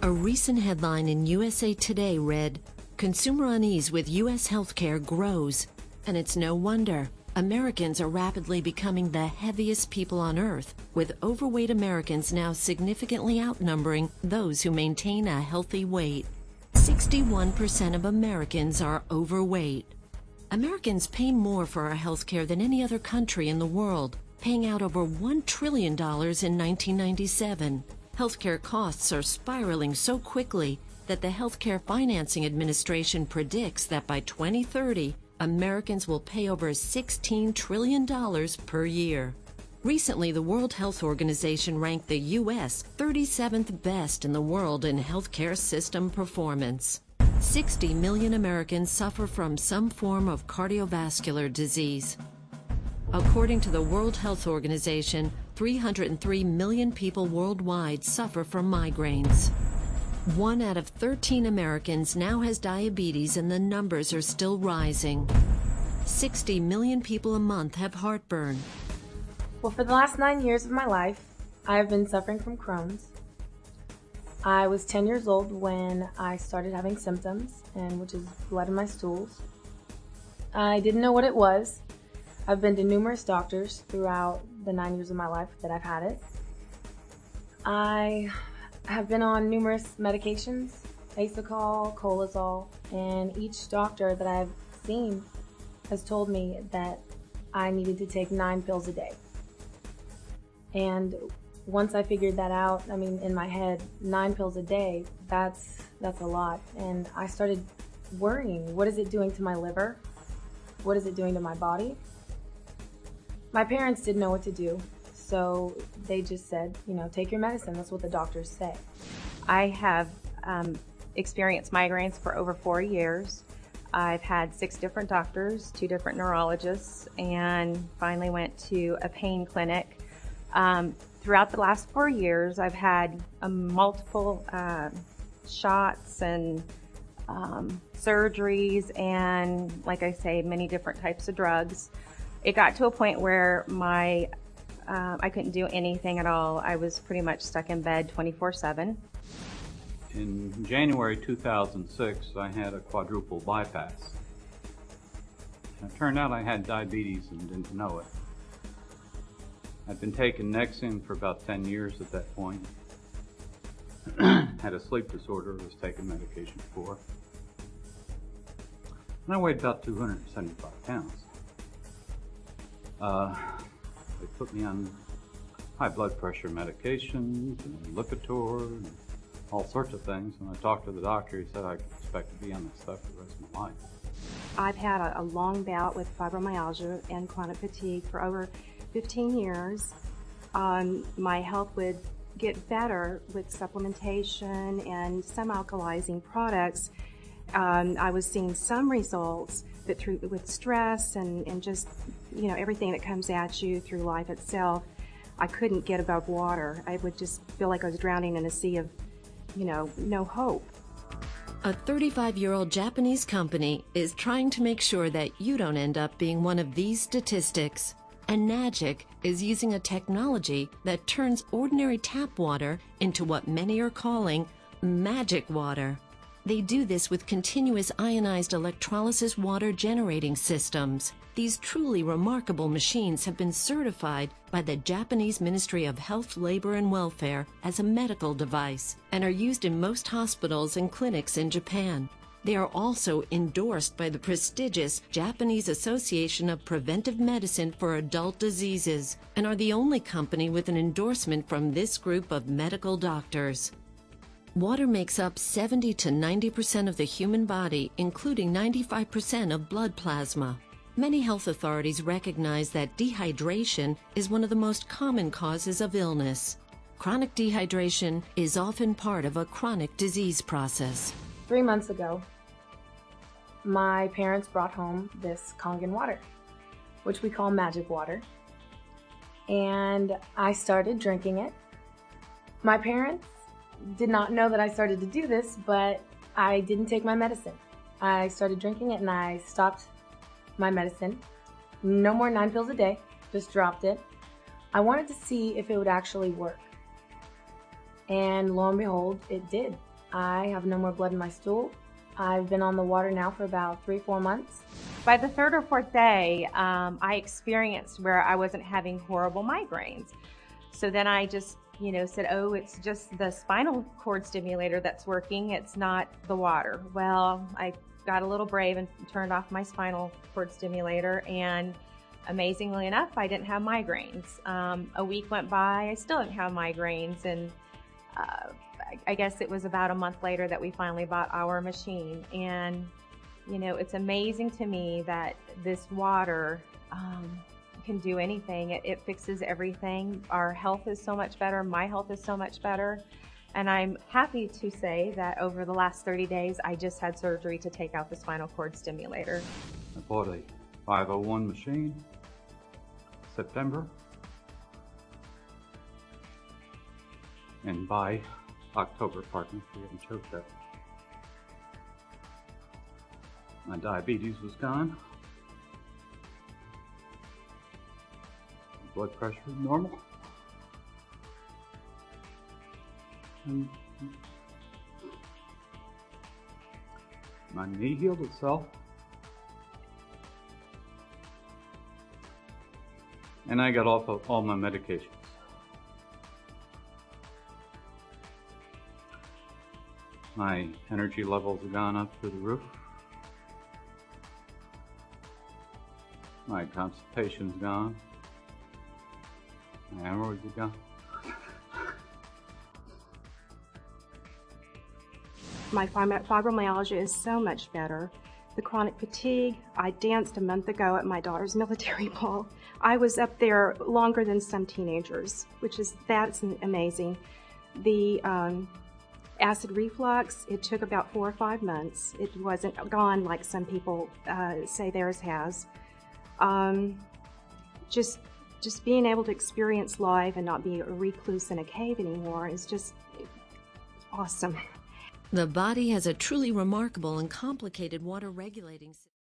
A recent headline in USA Today read, "Consumer unease with U.S. healthcare grows." And it's no wonder. Americans are rapidly becoming the heaviest people on earth, with overweight Americans now significantly outnumbering those who maintain a healthy weight. 61% of Americans are overweight. Americans pay more for our healthcare than any other country in the world, paying out over $1 trillion in 1997. Healthcare costs are spiraling so quickly that the Healthcare Financing Administration predicts that by 2030, Americans will pay over $16 trillion per year. Recently, the World Health Organization ranked the U.S. 37th best in the world in healthcare system performance. 60 million Americans suffer from some form of cardiovascular disease. According to the World Health Organization, 303 million people worldwide suffer from migraines. 1 out of 13 Americans now has diabetes, and the numbers are still rising. 60 million people a month have heartburn. Well, for the last 9 years of my life, I have been suffering from Crohn's. I was 10 years old when I started having symptoms, which is blood in my stools. I didn't know what it was. I've been to numerous doctors throughout the 9 years of my life that I've had it. I have been on numerous medications, Asacol, Colazol, and each doctor that I've seen has told me that I needed to take 9 pills a day. And once I figured that out, I mean, in my head, 9 pills a day, that's a lot. And I started worrying, what is it doing to my liver? What is it doing to my body? My parents didn't know what to do, so they just said, take your medicine. That's what the doctors say. I have experienced migraines for over 4 years. I've had 6 different doctors, 2 different neurologists, and finally went to a pain clinic. Throughout the last 4 years, I've had multiple shots and surgeries and, like I say, many different types of drugs. It got to a point where I couldn't do anything at all. I was pretty much stuck in bed 24/7. In January 2006, I had a quadruple bypass. It turned out I had diabetes and didn't know it. I'd been taking Nexium for about 10 years at that point. Had a sleep disorder I was taking medication for. And I weighed about 275 pounds. They put me on high blood pressure medications and Lipitor and all sorts of things. When I talked to the doctor, he said I could expect to be on this stuff for the rest of my life. I've had a long bout with fibromyalgia and chronic fatigue for over 15 years. My health would get better with supplementation and some alkalizing products. I was seeing some results, but with stress and just everything that comes at you through life itself, I couldn't get above water. I would just feel like I was drowning in a sea of no hope. A 35-year-old Japanese company is trying to make sure that you don't end up being one of these statistics. And Nagic is using a technology that turns ordinary tap water into what many are calling magic water. They do this with continuous ionized electrolysis water generating systems. These truly remarkable machines have been certified by the Japanese Ministry of Health, Labor and Welfare as a medical device and are used in most hospitals and clinics in Japan. They are also endorsed by the prestigious Japanese Association of Preventive Medicine for Adult Diseases and are the only company with an endorsement from this group of medical doctors. Water makes up 70 to 90% of the human body, including 95% of blood plasma. Many health authorities recognize that dehydration is one of the most common causes of illness. Chronic dehydration is often part of a chronic disease process. 3 months ago, my parents brought home this Kangen water, which we call magic water, and I started drinking it. My parents did not know that I started to do this, but I didn't take my medicine. I started drinking it and I stopped my medicine. No more 9 pills a day, just dropped it. I wanted to see if it would actually work. And lo and behold, it did. I have no more blood in my stool. I've been on the water now for about 3-4 months. By the third or fourth day, I experienced where I wasn't having horrible migraines. So then I just, said, oh, it's just the spinal cord stimulator that's working. It's not the water. Well, I got a little brave and turned off my spinal cord stimulator, and amazingly enough, I didn't have migraines. A week went by, I still didn't have migraines, and I guess it was about a month later that we finally bought our machine. And it's amazing to me that this water can do anything. It fixes everything. Our health is so much better. My health is so much better. And I'm happy to say that over the last 30 days, I just had surgery to take out the spinal cord stimulator. I bought a 501 machine, September, and by October, pardon me, we haven't choked up. My diabetes was gone. Blood pressure normal. And my knee healed itself. And I got off of all my medications. My energy levels have gone up through the roof. My constipation's gone. My hemorrhoids are gone. My fibromyalgia is so much better. The chronic fatigue, I danced a month ago at my daughter's military ball. I was up there longer than some teenagers, that's amazing. The acid reflux, it took about 4 or 5 months. It wasn't gone like some people say theirs has. Just being able to experience life and not be a recluse in a cave anymore is just awesome. The body has a truly remarkable and complicated water regulating system.